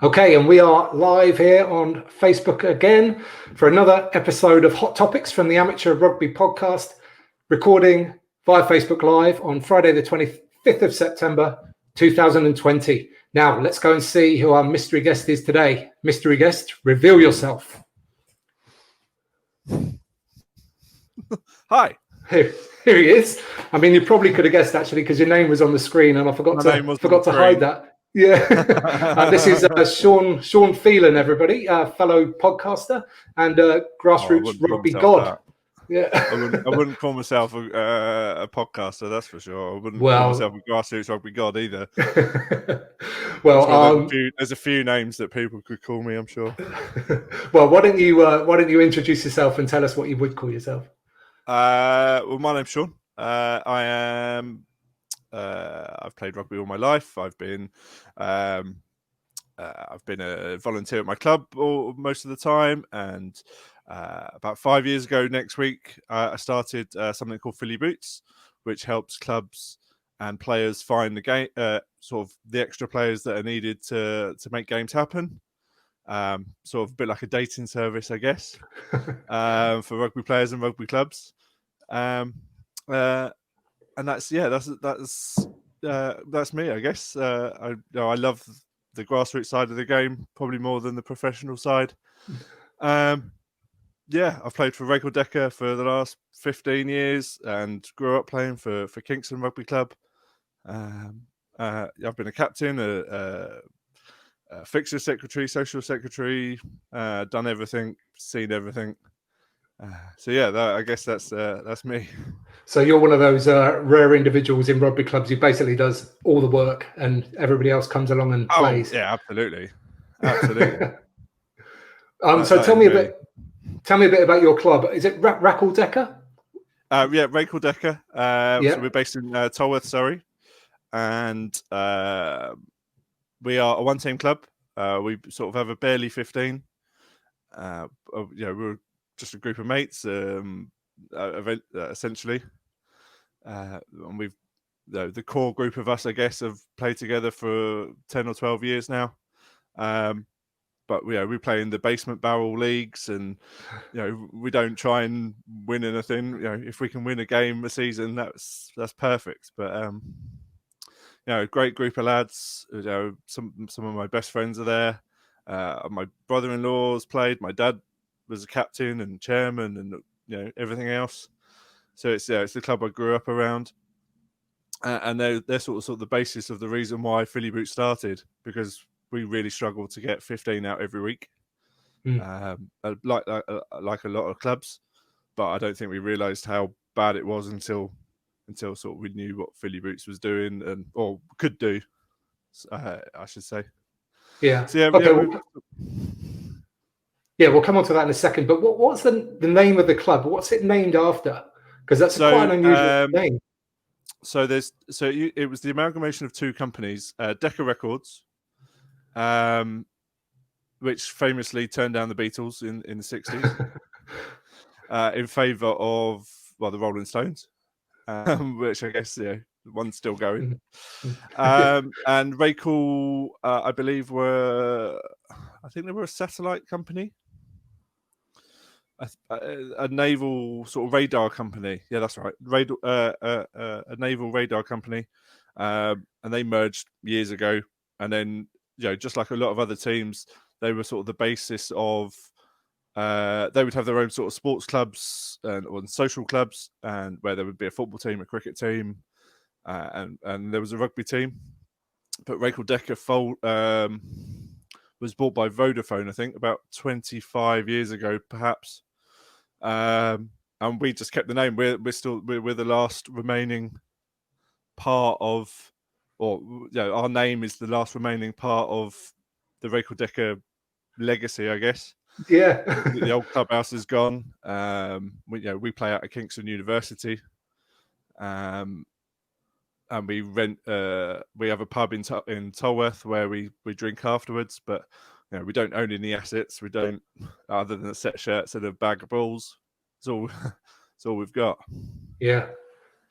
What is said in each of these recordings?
Okay, and we are live here on Facebook again for another episode of Hot Topics from the Amateur Rugby Podcast, recording via Facebook Live on Friday the 25th of September 2020. Now, let's go and see who our mystery guest is today. Mystery guest, reveal yourself. Hi. Here he is. I mean, you probably could have guessed, actually, because your name was on the screen and I forgot to hide that. Yeah, this is Sean Phelan, everybody, fellow podcaster and Grassroots Rugby God. Yeah, I wouldn't call myself a podcaster, that's for sure. I wouldn't call myself a Grassroots Rugby God either. Well, there's a few names that people could call me, I'm sure. Well, why don't you introduce yourself and tell us what you would call yourself? Well, my name's Sean. I am. I've played rugby all my life. I've been a volunteer at my club most of the time, and about 5 years ago next week, I started something called Philly Boots, which helps clubs and players find the game, sort of the extra players that are needed to make games happen. Sort of a bit like a dating service, I guess, for rugby players and rugby clubs. And that's me, I guess. I love the grassroots side of the game probably more than the professional side. I've played for Racal Decca for the last 15 years and grew up playing for Kingston Rugby Club. I've been a captain, a fixture secretary, social secretary, done everything, seen everything. I guess that's me. So you're one of those rare individuals in rugby clubs who basically does all the work and everybody else comes along and plays. Yeah, absolutely. So tell me a bit about your club. Is it Racal Decca? Racal Decca. So we're based in Tolworth, Surrey, and we are a one-team club. We sort of have a barely 15. We're just a group of mates, essentially. And we've the core group of us, I guess, have played together for 10 or 12 years now. But we play in the basement barrel leagues, and we don't try and win anything. If we can win a game a season, that's perfect. But a great group of lads. Some of my best friends are there. My brother-in-law's played. My dad was a captain and chairman, and everything else. So it's the club I grew up around, and they're sort of the basis of the reason why Philly Boots started, because we really struggled to get 15 out every week, like a lot of clubs. But I don't think we realised how bad it was until sort of we knew what Philly Boots was doing or could do, I should say. Yeah. So, okay. We'll come on to that in a second. But what's the name of the club? What's it named after? Because that's quite an unusual name. So it was the amalgamation of two companies, Decca Records, which famously turned down the Beatles in the 60s in favour of the Rolling Stones, which I guess one's still going. And Racal, I believe, they were a satellite company. A naval sort of radar company. Yeah, that's right. A naval radar company. And they merged years ago. And then, just like a lot of other teams, they were sort of the basis of, they would have their own sort of sports clubs or social clubs, and where there would be a football team, a cricket team, and there was a rugby team. But Racal Decca was bought by Vodafone, I think, about 25 years ago, perhaps. And we just kept the name. We're the last remaining part of, our name is the last remaining part of the Racal Decca legacy, I guess. Yeah. The old clubhouse is gone. We play out at Kingston University. And we rent. We have a pub in Tolworth where we drink afterwards, but we don't own any assets. We don't, other than a set shirts and a bag of balls. It's all we've got. Yeah,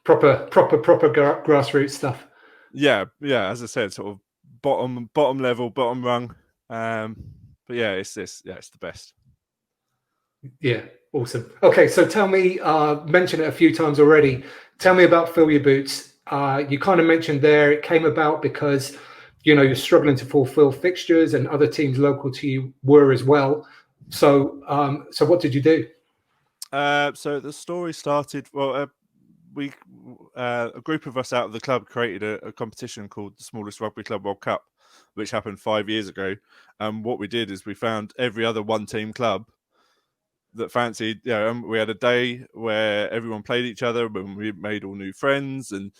proper grassroots stuff. Yeah. As I said, sort of bottom level, bottom rung. But yeah, it's the best. Yeah, awesome. Okay, so tell me, mentioned it a few times already. Tell me about Fill Your Boots. You kind of mentioned there it came about because you're struggling to fulfill fixtures, and other teams local to you were as well. So, so what did you do? So the story started. Well, we a group of us out of the club created a competition called the Smallest Rugby Club World Cup, which happened 5 years ago. And what we did is we found every other one-team club that fancied. We had a day where everyone played each other, and we made all new friends. And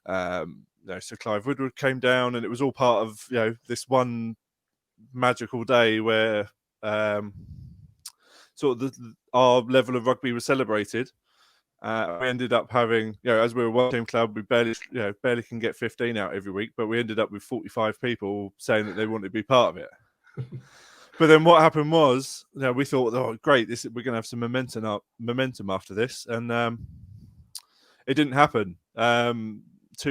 so Clive Woodward came down, and it was all part of this one magical day where sort of our level of rugby was celebrated. We ended up having, as we were a one-team club, we barely can get 15 out every week, but we ended up with 45 people saying that they wanted to be part of it. But then what happened was, we thought, oh, great, we're going to have some momentum after this, and it didn't happen. 2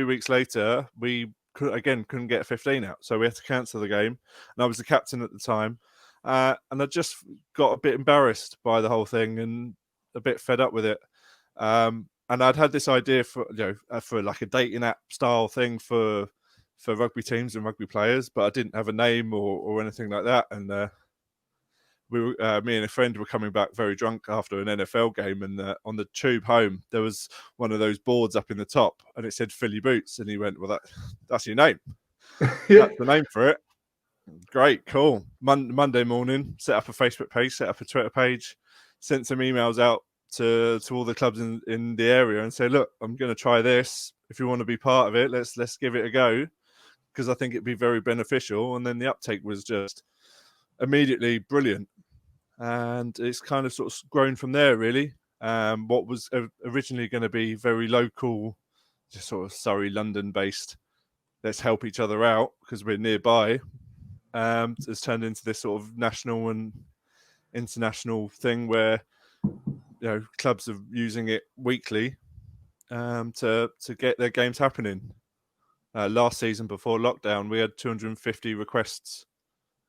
weeks later, we couldn't get 15 out, so we had to cancel the game. And I was the captain at the time, and I just got a bit embarrassed by the whole thing and a bit fed up with it. And I'd had this idea for like a dating app style thing for rugby teams and rugby players, but I didn't have a name or anything like that. And me and a friend were coming back very drunk after an NFL game, and on the tube home there was one of those boards up in the top, and it said "Fill Your Boots," and he went, "Well, that's your name." Yeah. That's the name for it. Great, cool. Monday morning, set up a Facebook page, set up a Twitter page, sent some emails out to all the clubs in the area and say, look, I'm going to try this. If you want to be part of it, let's give it a go, because I think it'd be very beneficial. And then the uptake was just immediately brilliant, and it's kind of sort of grown from there, really. What was originally going to be very local, just sort of Surrey, London based, let's help each other out because we're nearby, has turned into this sort of national and international thing where clubs are using it weekly to get their games happening. Last season before lockdown, we had 250 requests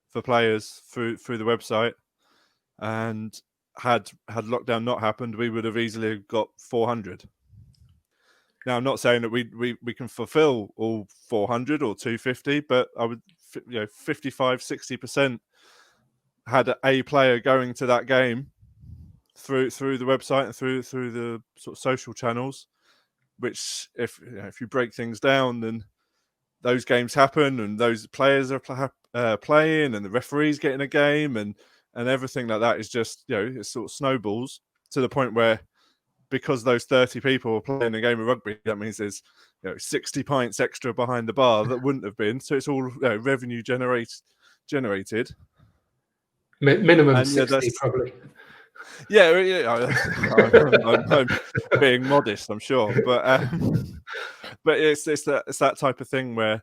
for players through the website, and had lockdown not happened, we would have easily got 400. Now, I'm not saying that we can fulfill all 400 or 250, but I would 55-60% had a player going to that game through the website and through the sort of social channels, which if you break things down, then those games happen and those players are playing and the referee's getting a game and everything like that is just it sort of snowballs to the point where, because those 30 people are playing a game of rugby, that means there's 60 pints extra behind the bar that wouldn't have been. So it's all revenue generated. Minimum and 60 probably. I'm being modest, I'm sure, but it's that type of thing where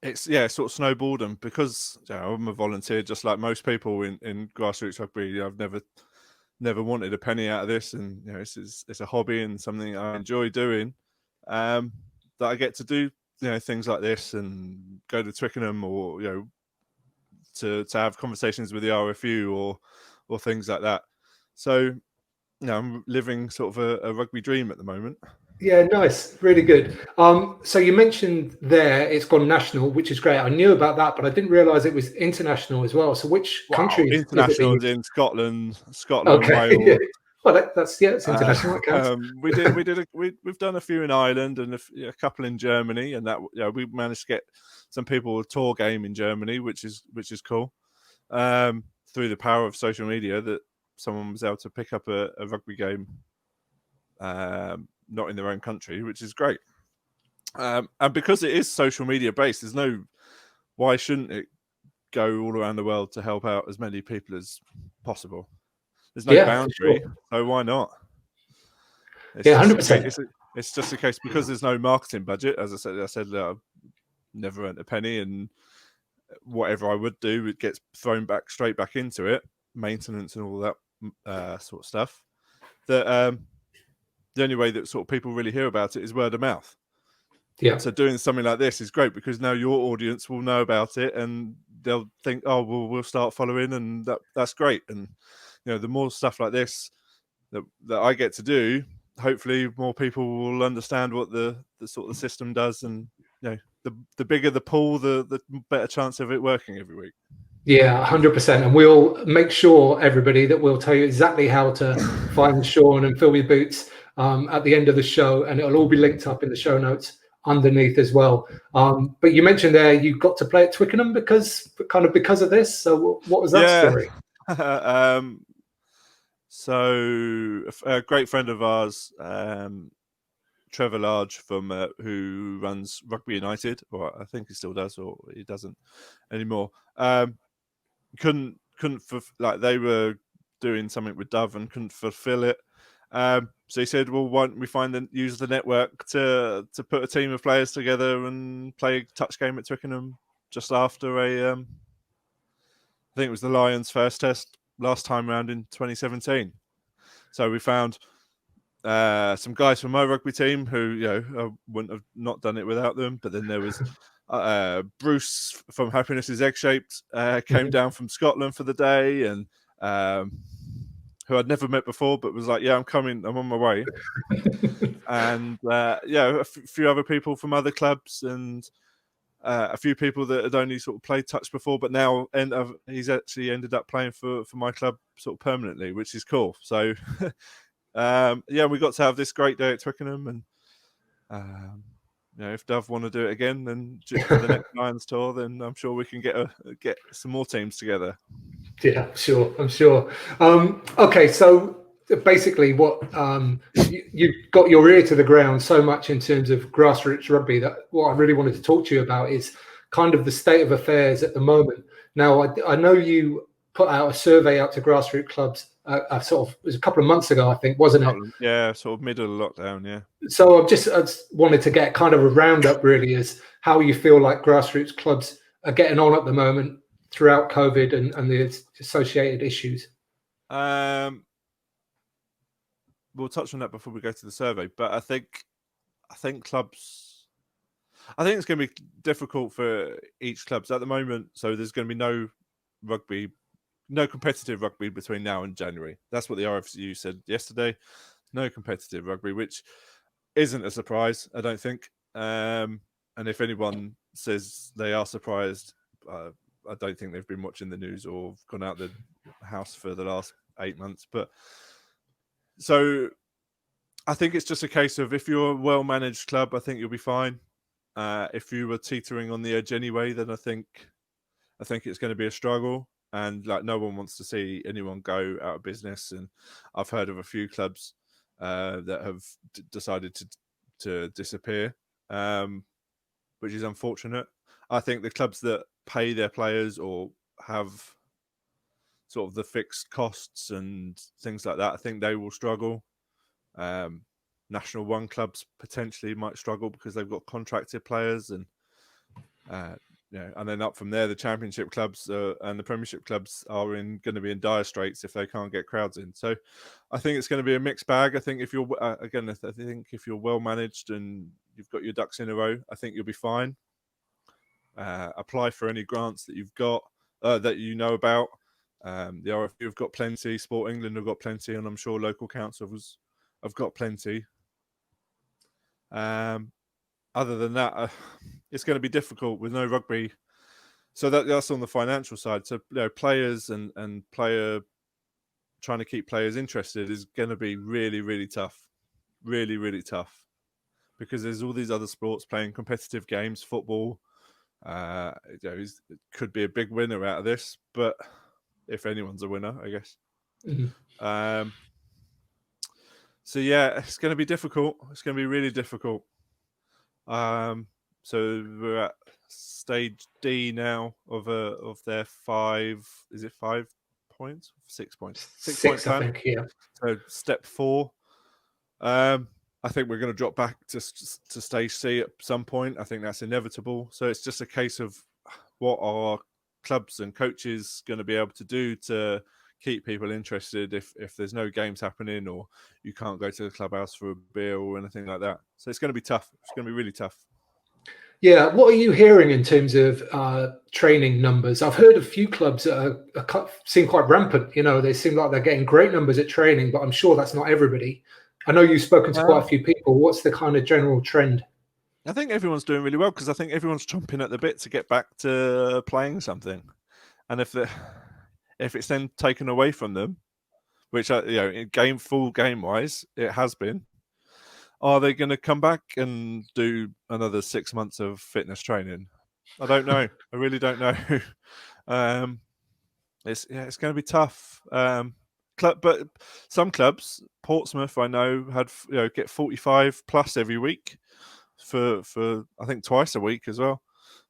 it's sort of snowballed, and because I'm a volunteer just like most people in grassroots rugby, I've never wanted a penny out of this, and it's a hobby and something I enjoy doing, that I get to do things like this and go to Twickenham or to have conversations with the RFU or things like that. So I'm living sort of a rugby dream at the moment. Yeah, nice, really good. So you mentioned there it's gone national, which is great. I knew about that, but I didn't realise it was international as well. So which countries? International is in Scotland, Okay. Wales. Yeah. Well, that's it's international. We've done a few in Ireland and a couple in Germany, and that we managed to get some people a tour game in Germany, which is cool. Through the power of social media, that someone was able to pick up a rugby game, not in their own country, which is great. And because it is social media based, why shouldn't it go all around the world to help out as many people as possible? There's no boundary, so why not? It's 100%. It's just a case, because there's no marketing budget. As I said I've never earned a penny, and whatever I would do, it gets thrown straight back into it, maintenance and all that sort of stuff. That the only way that sort of people really hear about it is word of mouth. Yeah. So doing something like this is great because now your audience will know about it and they'll think, oh, well, we'll start following, and that's great. And the more stuff like this that I get to do, hopefully more people will understand what the sort of system does, and the bigger the pool, the better chance of it working every week. Yeah, 100%. And we'll make sure, everybody, that we'll tell you exactly how to find Sean and fill your boots at the end of the show. And it'll all be linked up in the show notes underneath as well. But you mentioned there you got to play at Twickenham because of this. So what was that story? So a great friend of ours, Trevor Large, from who runs Rugby United, or I think he still does, or he doesn't anymore. Couldn't they were doing something with Dove and couldn't fulfill it. So he said, well, why don't we use the network to put a team of players together and play a touch game at Twickenham just after I think it was the Lions' first test last time round in 2017. So we found some guys from my rugby team who, I wouldn't have not done it without them. But then there was Bruce from Happiness is Egg-Shaped came down from Scotland for the day, and who I'd never met before, but was like, yeah, I'm coming, I'm on my way. And a few other people from other clubs, and a few people that had only sort of played touch before, but now he's actually ended up playing for my club sort of permanently, which is cool. So we got to have this great day at Twickenham, and if Dove want to do it again, then for the next Lions tour, then I'm sure we can get some more teams together. Yeah, I'm sure. Okay, so basically, what you've got your ear to the ground so much in terms of grassroots rugby that what I really wanted to talk to you about is kind of the state of affairs at the moment. Now, I know you put out a survey out to grassroots clubs. It was a couple of months ago, I think, wasn't it? Yeah, sort of middle of lockdown. Yeah. So I just wanted to get kind of a roundup, really, as how you feel like grassroots clubs are getting on at the moment throughout COVID and the associated issues. We'll touch on that before we go to the survey, but I think clubs, I think it's going to be difficult for each clubs at the moment. So there's going to be no competitive rugby between now and January. That's what the RFCU said yesterday. No competitive rugby, which isn't a surprise, I don't think. And if anyone says they are surprised, I don't think they've been watching the news or gone out the house for the last 8 months. But so I think it's just a case of, if you're a well-managed club, I think you'll be fine. If you were teetering on the edge anyway, then I think it's going to be a struggle. And no one wants to see anyone go out of business. And I've heard of a few clubs that have decided to disappear, which is unfortunate. I think the clubs that pay their players or have sort of the fixed costs and things like that, I think they will struggle. National One clubs potentially might struggle because they've got contracted players, and and then up from there, the Championship clubs and the Premiership clubs are going to be in dire straits if they can't get crowds in. So I think it's going to be a mixed bag. I think if you're if you're well managed and you've got your ducks in a row, I think you'll be fine. Apply for any grants that you've got that you know about. The RFU have got plenty. Sport England have got plenty, and I'm sure local councils have got plenty. Other than that, it's going to be difficult with no rugby. So that's on the financial side. So players and trying to keep players interested is going to be really, really tough. Really, really tough. Because there's all these other sports playing competitive games, football. It could be a big winner out of this, but if anyone's a winner, I guess. Mm-hmm. So yeah, it's going to be difficult. It's going to be really difficult. So we're at stage D now of their 5. Is it 5 points? 6 points. 6 point plan. I think, yeah. So step 4. I think we're going to drop back to stage C at some point. I think that's inevitable. So it's just a case of what are clubs and coaches going to be able to do to keep people interested if there's no games happening or you can't go to the clubhouse for a beer or anything like that. So it's going to be tough. It's going to be really tough. Yeah, what are you hearing in terms of training numbers? I've heard a few clubs that seem quite rampant. They seem like they're getting great numbers at training, but I'm sure that's not everybody. I know you've spoken to quite a few people. What's the kind of general trend? I think everyone's doing really well because I think everyone's chomping at the bit to get back to playing something, and if it's then taken away from them, which full game wise it has been, are they going to come back and do another 6 months of fitness training? I don't know. I really don't know. It's going to be tough. But some clubs, Portsmouth, I know, had get 45 plus every week for I think twice a week as well.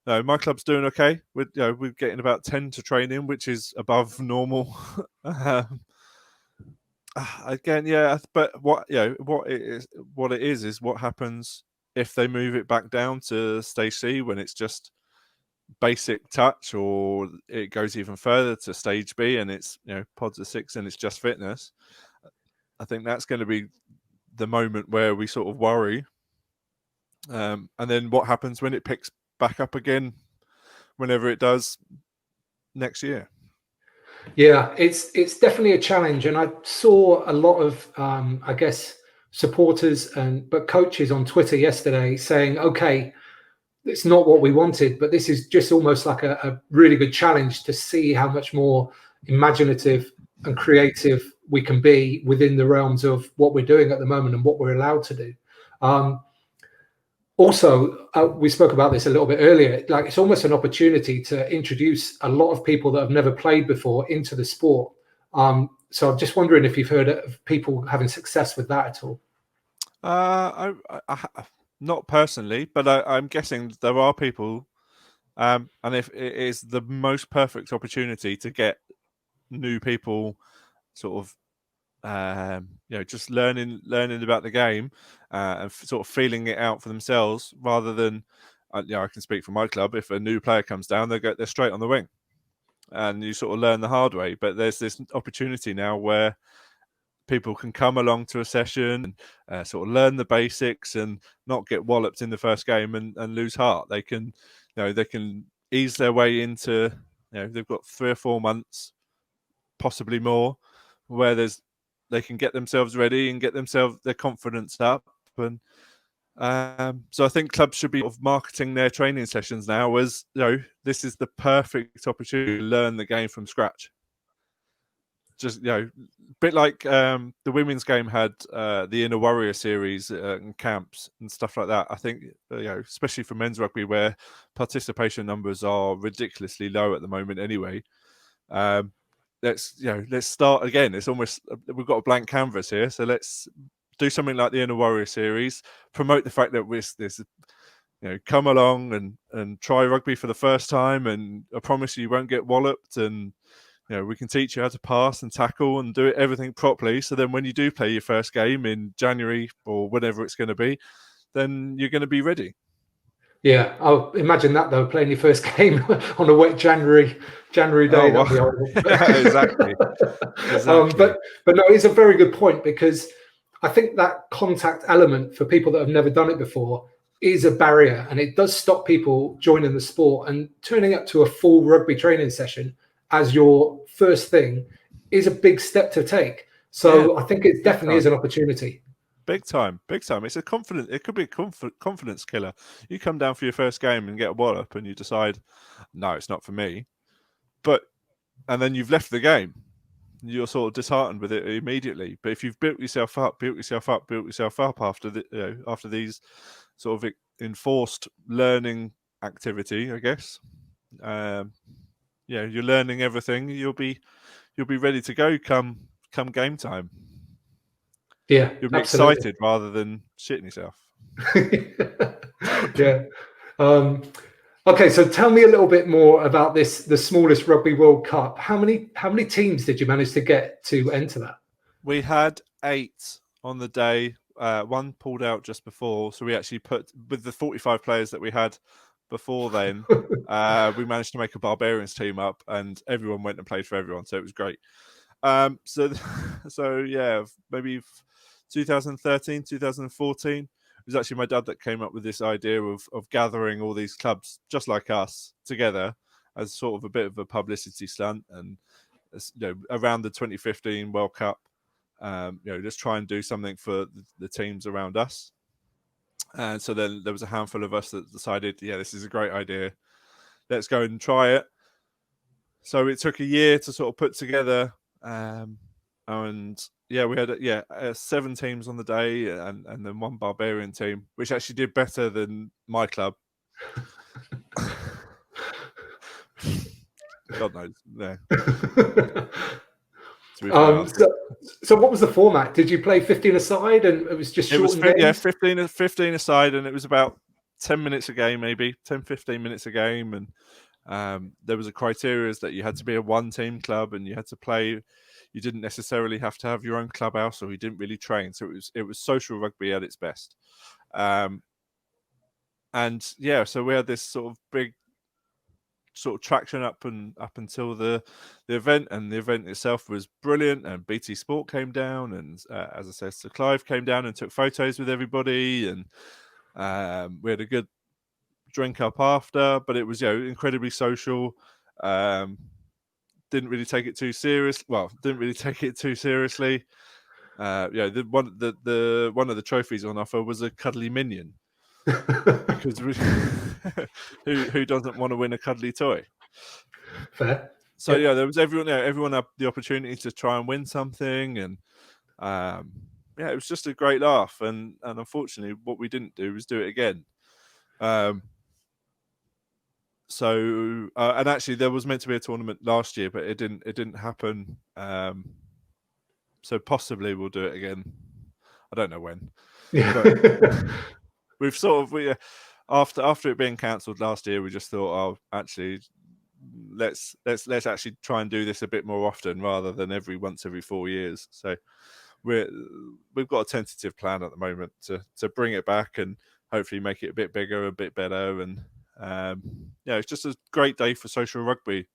No, my club's doing okay. We're getting about 10 to train in, which is above normal. Again, yeah, but what it is what happens if they move it back down to stage C when it's just basic touch, or it goes even further to stage B and it's pods of 6 and it's just fitness. I think that's going to be the moment where we sort of worry. And then what happens when it picks back up again, whenever it does next year? Yeah, it's definitely a challenge, and I saw a lot of I guess supporters but coaches on Twitter yesterday saying, "Okay, it's not what we wanted, but this is just almost like a really good challenge to see how much more imaginative and creative we can be within the realms of what we're doing at the moment and what we're allowed to do." Also, we spoke about this a little bit earlier. Like, it's almost an opportunity to introduce a lot of people that have never played before into the sport. So I'm just wondering if you've heard of people having success with that at all. I not personally, but I'm guessing there are people, and if it is the most perfect opportunity to get new people, sort of, just learning about the game and sort of feeling it out for themselves, rather than, I can speak for my club. If a new player comes down, they're straight on the wing, and you sort of learn the hard way. But there's this opportunity now where people can come along to a session and sort of learn the basics and not get walloped in the first game and lose heart. They can, they can ease their way into, they've got 3 or 4 months, possibly more, where they can get themselves ready and get their confidence up. And so I think clubs should be marketing their training sessions now as, this is the perfect opportunity to learn the game from scratch. Just, a bit like the women's game had the Inner Warrior series and camps and stuff like that. I think, especially for men's rugby, where participation numbers are ridiculously low at the moment anyway. Let's start again. It's almost, we've got a blank canvas here, so let's do something like the Inner Warrior series. Promote the fact that this, come along and try rugby for the first time, and I promise you won't get walloped, and we can teach you how to pass and tackle and do everything properly. So then when you do play your first game in January or whatever it's going to be, then you're going to be ready. Yeah, I'll imagine that though, playing your first game on a wet January day. Oh, well. That'd be horrible. Yeah, exactly. But no, it's a very good point, because I think that contact element for people that have never done it before is a barrier, and it does stop people joining the sport. And turning up to a full rugby training session as your first thing is a big step to take. So I think it definitely is an opportunity. Big time. It's a confidence. It could be a confidence killer. You come down for your first game and get a wallop, and you decide, no, it's not for me. And then you've left the game. You're sort of disheartened with it immediately. But if you've built yourself up after these sort of enforced learning activity, I guess, you're learning everything. You'll be ready to go come game time. Yeah, you'll be excited rather than shitting yourself. Yeah. Okay, so tell me a little bit more about the smallest Rugby World Cup. How many teams did you manage to get to enter that? We had 8 on the day. One pulled out just before, so we actually put, with the 45 players that we had before then, we managed to make a Barbarians team up, and everyone went and played for everyone, so it was great. So yeah, maybe 2013, 2014, was actually my dad that came up with this idea of gathering all these clubs just like us together as sort of a bit of a publicity stunt, and around the 2015 World Cup, just try and do something for the teams around us. And so then there was a handful of us that decided, this is a great idea. Let's go and try it. So it took a year to sort of put together, and we had 7 teams on the day, and then 1 barbarian team, which actually did better than my club. God knows. Yeah. So what was the format? Did you play 15 aside, and it was just shortened games? 15 aside, and it was about 10 minutes a game, maybe 10-15 minutes a game, and there was a criteria that you had to be a 1-team club, and you had to play. You didn't necessarily have to have your own clubhouse, or you didn't really train. So it was social rugby at its best. So we had this sort of big sort of traction up until the event, and the event itself was brilliant. And BT Sport came down, and as I said, Sir Clive came down and took photos with everybody, and we had a good drink up after. But it was incredibly social. Didn't really take it too serious. Well, didn't really take it too seriously. The one of the trophies on offer was a cuddly minion. Because who doesn't want to win a cuddly toy? Fair. So there was everyone had the opportunity to try and win something, and it was just a great laugh. And unfortunately, what we didn't do was do it again. And actually, there was meant to be a tournament last year, but it didn't happen. So possibly we'll do it again. I don't know when. But we've sort of after it being cancelled last year, we just thought, actually, let's actually try and do this a bit more often rather than once every 4 years. So we've got a tentative plan at the moment to bring it back and hopefully make it a bit bigger, a bit better, and it's just a great day for social rugby,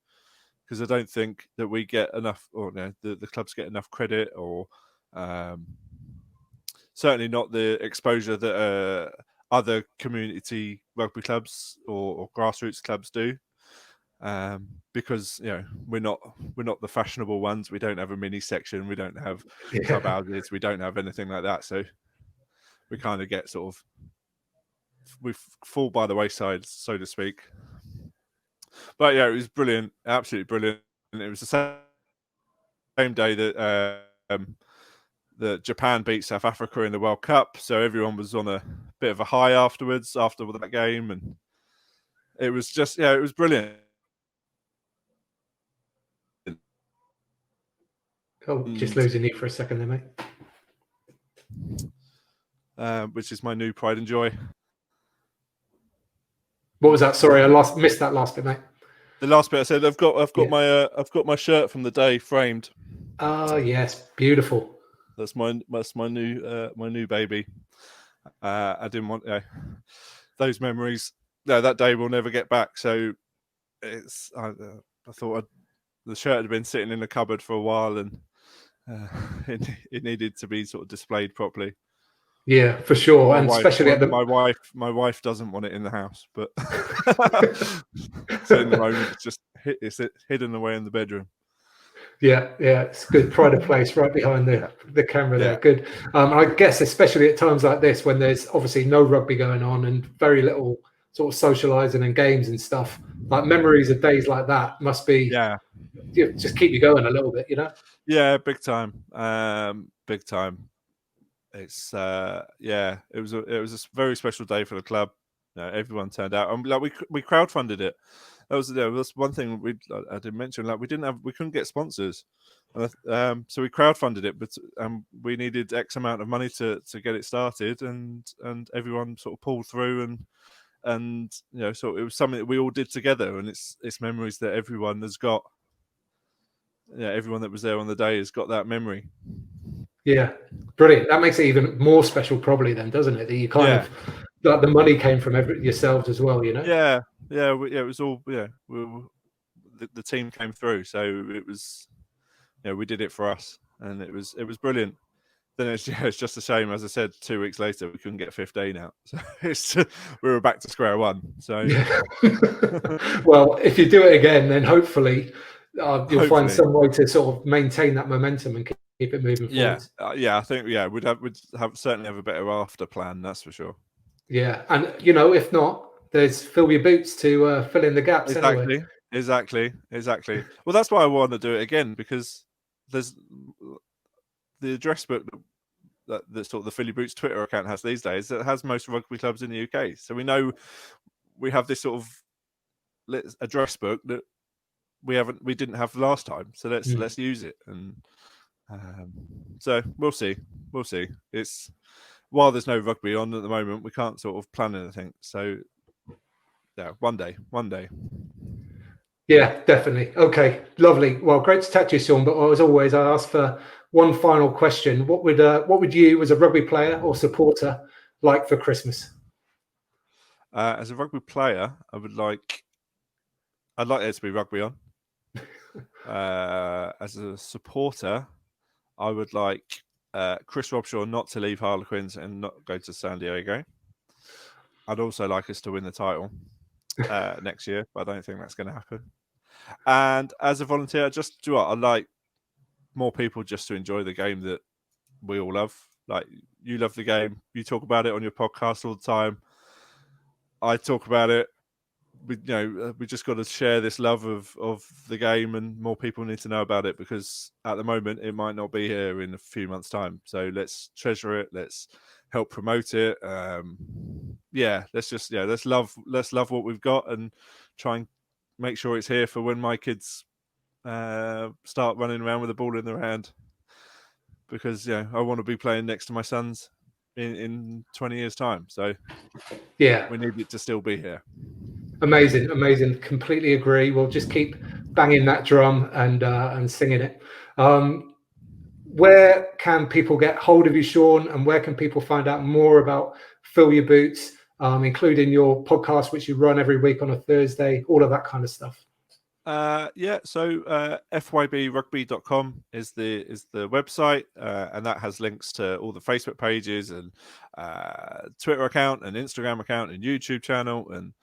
because I don't think that we get enough, or the clubs get enough credit, or certainly not the exposure that other community rugby clubs or grassroots clubs do, because we're not the fashionable ones. We don't have a mini section, we don't have club houses, we don't have anything like that. So we kind of get we fall by the wayside, so to speak. But it was brilliant, absolutely brilliant. And it was the same day that Japan beat South Africa in the World Cup, so everyone was on a bit of a high after that game, and it was just it was brilliant. Oh, just losing you for a second there, mate. Which is my new pride and joy. What was that? Sorry, I missed that last bit, mate. The last bit I said, I've got my shirt from the day framed. Oh yes, beautiful. That's my new baby. I didn't want those memories. No, that day we'll never get back. So I thought the shirt had been sitting in the cupboard for a while, and it needed to be sort of displayed properly. Yeah, for sure, and especially my wife doesn't want it in the house, but so in the moment it's hidden away in the bedroom. Yeah, it's good. Pride of place right behind the camera there. Good. I guess especially at times like this, when there's obviously no rugby going on and very little sort of socializing and games and stuff, like memories of days like that must be just keep you going a little bit, Yeah, big time. Big time. It's it was a very special day for the club. Everyone turned out, and we crowdfunded it. That was one thing I didn't mention. We couldn't get sponsors, so we crowdfunded it, but we needed X amount of money to get it started, and everyone sort of pulled through, and so it was something that we all did together, and it's memories that everyone has got. Everyone that was there on the day has got that memory. Yeah, brilliant. That makes it even more special, probably, then, doesn't it? That you kind of like the money came from yourselves as well, Yeah, it was all the team came through, so it was we did it for us, and it was brilliant. then it's just a shame. As I said, 2 weeks later we couldn't get 15 out, so we were back to square one. So Yeah. Well, if you do it again, then hopefully you'll find hopefully, some way to sort of maintain that momentum and keep it moving yeah, forward. I think we'd certainly have a better after plan. That's for sure. Yeah, and if not, there's fill your boots to fill in the gaps anyway. Exactly. Well, that's why I want to do it again, because there's the address book that sort of the Philly Boots Twitter account has these days. That has most rugby clubs in the UK, so we know we have this sort of address book that we didn't have last time. So let's use it, and so we'll see. It's while there's no rugby on at the moment, we can't sort of plan anything. So yeah, one day. Yeah, definitely. Okay, lovely. Well, great to chat to you, Sean. But as always, I ask for one final question. What would you, as a rugby player or supporter, like for Christmas? As a rugby player, I'd like there to be rugby on. As a supporter, I would like Chris Robshaw not to leave Harlequins and not go to San Diego. I'd also like us to win the title next year, but I don't think that's going to happen. And as a volunteer, I'd like more people just to enjoy the game that we all love. Like, you love the game, you talk about it on your podcast all the time. I talk about it. We just got to share this love of the game, and more people need to know about it, because at the moment it might not be here in a few months' time. So let's treasure it. Let's help promote it. Let's love what we've got, and try and make sure it's here for when my kids start running around with the ball in their hand. Because I want to be playing next to my sons in 20 years' time. So yeah, we need it to still be here. Amazing. Completely agree. We'll just keep banging that drum and singing it. Where can people get hold of you, Sean, and where can people find out more about Fill Your Boots, including your podcast, which you run every week on a Thursday, all of that kind of stuff? So fybrugby.com is the website, and that has links to all the Facebook pages and Twitter account and Instagram account and YouTube channel and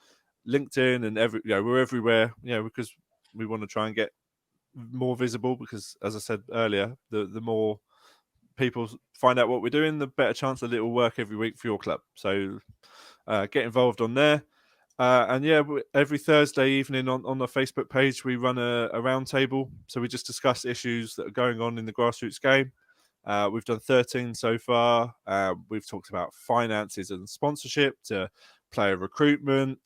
LinkedIn, and we're everywhere, because we want to try and get more visible, because as I said earlier, the more people find out what we're doing, the better chance that it will work every week for your club. So get involved on there. And every Thursday evening on the Facebook page, we run a round table. So we just discuss issues that are going on in the grassroots game. We've done 13 so far. We've talked about finances and sponsorship, to player recruitment.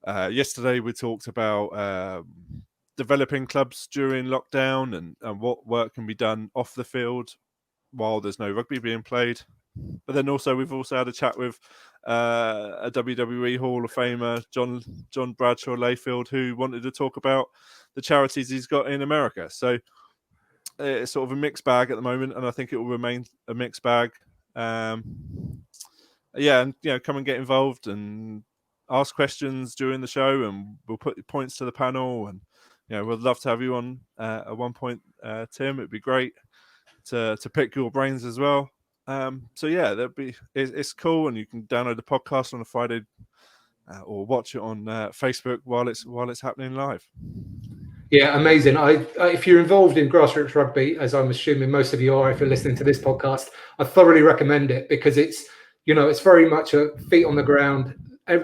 Yesterday we talked about developing clubs during lockdown, and what work can be done off the field while there's no rugby being played. But then we've also had a chat with a WWE Hall of Famer, John Bradshaw Layfield, who wanted to talk about the charities he's got in America. So it's sort of a mixed bag at the moment, and I think it will remain a mixed bag. And come and get involved and ask questions during the show, and we'll put points to the panel. And we'd love to have you on at one point, Tim. It'd be great to pick your brains as well. It's cool, and you can download the podcast on a Friday or watch it on Facebook while it's happening live. Yeah, amazing. If you're involved in grassroots rugby, as I'm assuming most of you are, if you're listening to this podcast, I thoroughly recommend it, because it's very much a feet on the ground,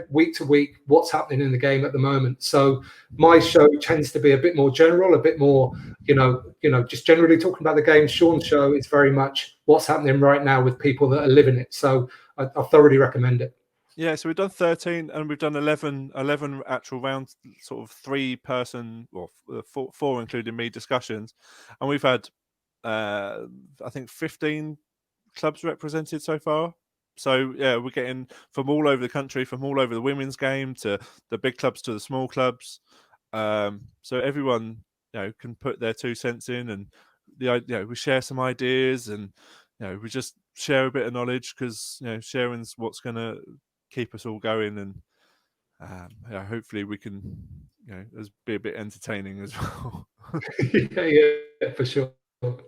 week to week, what's happening in the game at the moment. So my show tends to be a bit more general, a bit more, just generally talking about the game. Sean's show is very much what's happening right now with people that are living it. So I thoroughly recommend it. Yeah, so we've done 13 and we've done 11 actual rounds, sort of 3-person, or 4 including me, discussions. And we've had, I think, 15 clubs represented so far. So, yeah, we're getting from all over the country, from all over the women's game, to the big clubs to the small clubs. So everyone, can put their 2 cents in, and we share some ideas, and we just share a bit of knowledge, because sharing's what's going to keep us all going, and hopefully we can be a bit entertaining as well. yeah, for sure.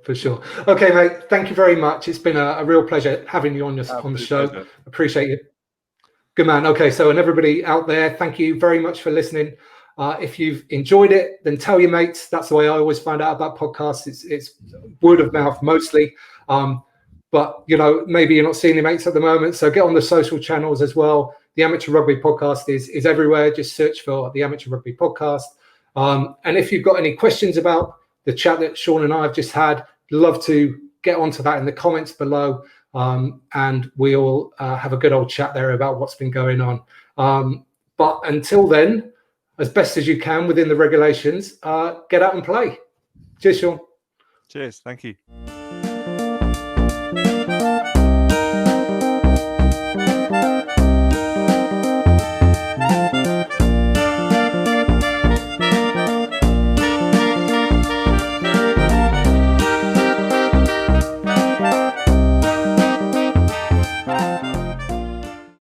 For sure. Okay, mate. Thank you very much. It's been a real pleasure having you on the show. Pleasure. Appreciate it. Good man. Okay, so and everybody out there, thank you very much for listening. If you've enjoyed it, then tell your mates. That's the way I always find out about podcasts. It's word of mouth mostly. But maybe you're not seeing your mates at the moment, so get on the social channels as well. The Amateur Rugby Podcast is everywhere. Just search for the Amateur Rugby Podcast. And if you've got any questions about the chat that Sean and I have just had, love to get onto that in the comments below. And we'll have a good old chat there about what's been going on. But until then, as best as you can within the regulations, get out and play. Cheers, Sean. Cheers. Thank you.